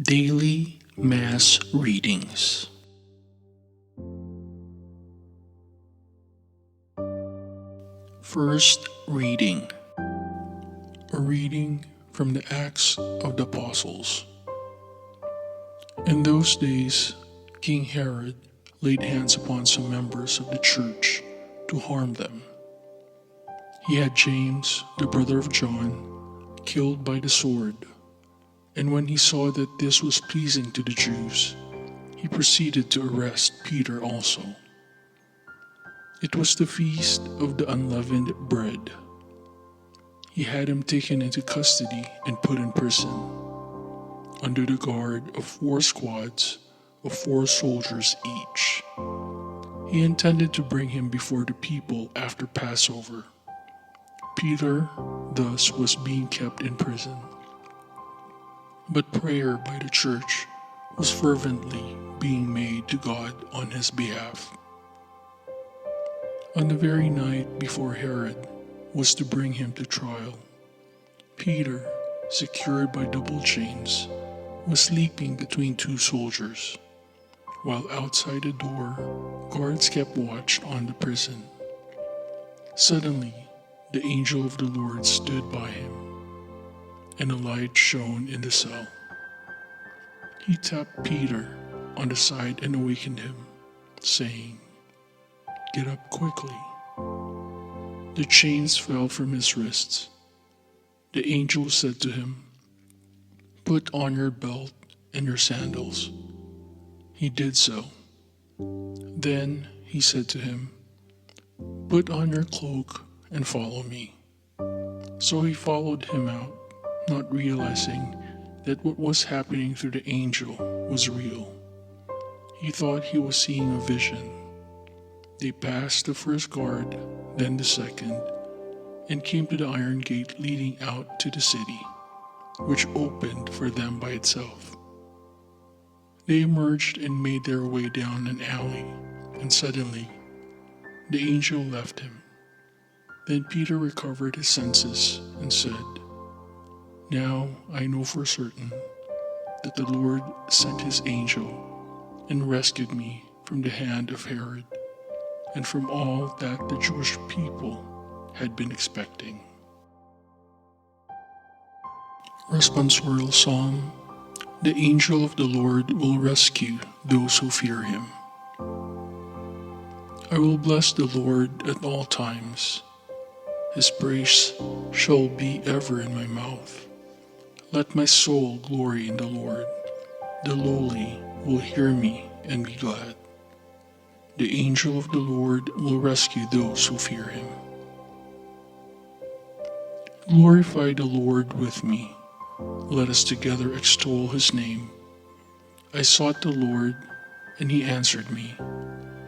Daily Mass Readings. First reading. A reading from the Acts of the Apostles. In those days, King Herod laid hands upon some members of the church to harm them. He had James, the brother of John, killed by the sword. And when he saw that this was pleasing to the Jews, he proceeded to arrest Peter also. It was the feast of the Unleavened Bread. He had him taken into custody and put in prison, under the guard of 4 squads of 4 soldiers each. He intended to bring him before the people after Passover. Peter thus was being kept in prison. But prayer by the church was fervently being made to God on his behalf. On the very night before Herod was to bring him to trial, Peter, secured by double chains, was sleeping between 2 soldiers, while outside the door, guards kept watch on the prison. Suddenly, the angel of the Lord stood by him, and a light shone in the cell. He tapped Peter on the side and awakened him, saying, "Get up quickly." The chains fell from his wrists. The angel said to him, "Put on your belt and your sandals." He did so. Then he said to him, "Put on your cloak and follow me." So he followed him out, not realizing that what was happening through the angel was real. He thought he was seeing a vision. They passed the first guard, then the second, and came to the iron gate leading out to the city, which opened for them by itself. They emerged and made their way down an alley, and suddenly the angel left him. Then Peter recovered his senses and said, "Now I know for certain that the Lord sent his angel and rescued me from the hand of Herod and from all that the Jewish people had been expecting." Responsorial Psalm. The angel of the Lord will rescue those who fear him. I will bless the Lord at all times. His praise shall be ever in my mouth. Let my soul glory in the Lord. The lowly will hear me and be glad. The angel of the Lord will rescue those who fear him. Glorify the Lord with me. Let us together extol his name. I sought the Lord, and he answered me,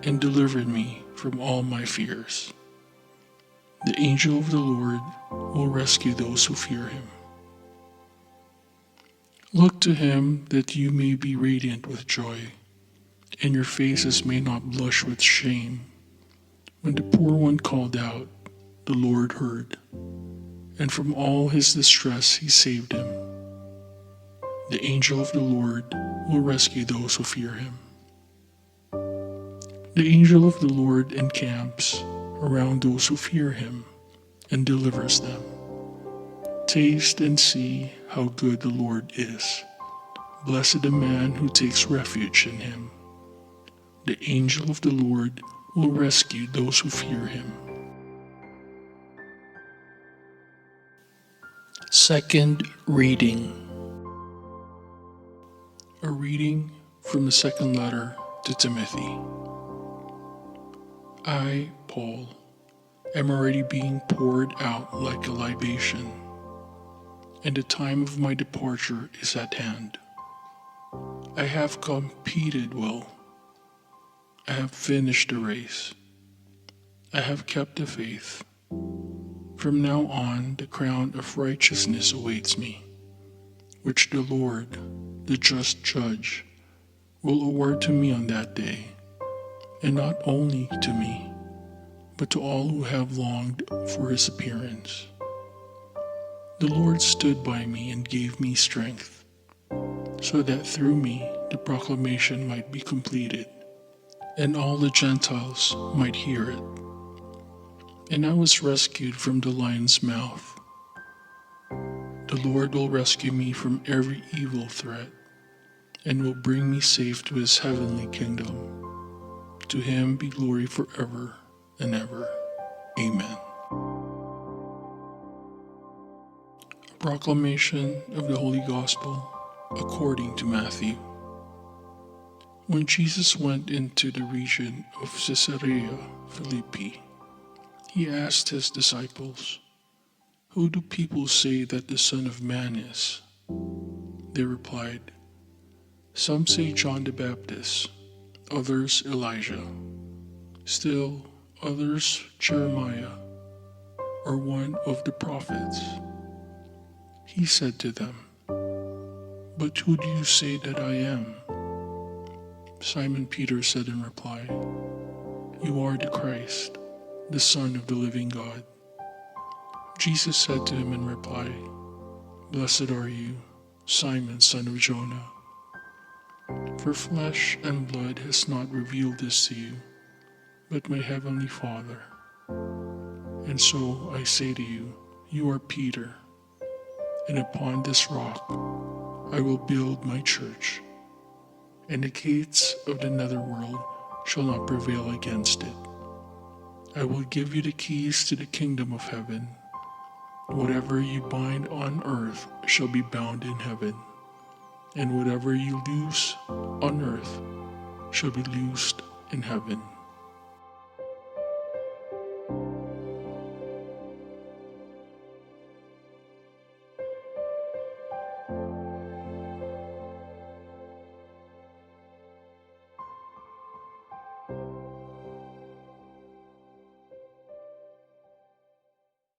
and delivered me from all my fears. The angel of the Lord will rescue those who fear him. Look to him that you may be radiant with joy, and your faces may not blush with shame. When the poor one called out, the Lord heard, and from all his distress he saved him. The angel of the Lord will rescue those who fear him. The angel of the Lord encamps around those who fear him and delivers them. Taste and see how good the Lord is. Blessed the man who takes refuge in him. The angel of the Lord will rescue those who fear him. Second reading. A reading from the second letter to Timothy. I, Paul, am already being poured out like a libation, and the time of my departure is at hand. I have competed well. I have finished the race. I have kept the faith. From now on, the crown of righteousness awaits me, which the Lord, the just judge, will award to me on that day, and not only to me, but to all who have longed for his appearance. The Lord stood by me and gave me strength. so that through me the proclamation might be completed, and all the Gentiles might hear it. And I was rescued from the lion's mouth. The Lord will rescue me from every evil threat, and will bring me safe to his heavenly kingdom. To him be glory forever and ever. Amen. A proclamation of the Holy Gospel according to Matthew. When Jesus went into the region of Caesarea Philippi, he asked his disciples, "Who do people say that the Son of Man is?" They replied, "Some say John the Baptist, others Elijah, still others Jeremiah, or one of the prophets." He said to them, "But who do you say that I am?" Simon Peter said in reply, "You are the Christ, the Son of the living God." Jesus said to him in reply, "Blessed are you, Simon, son of Jonah, for flesh and blood has not revealed this to you, but my heavenly Father. And so I say to you, you are Peter, and upon this rock I will build my church, and the gates of the netherworld shall not prevail against it. I will give you the keys to the kingdom of heaven. Whatever you bind on earth shall be bound in heaven, and whatever you loose on earth shall be loosed in heaven."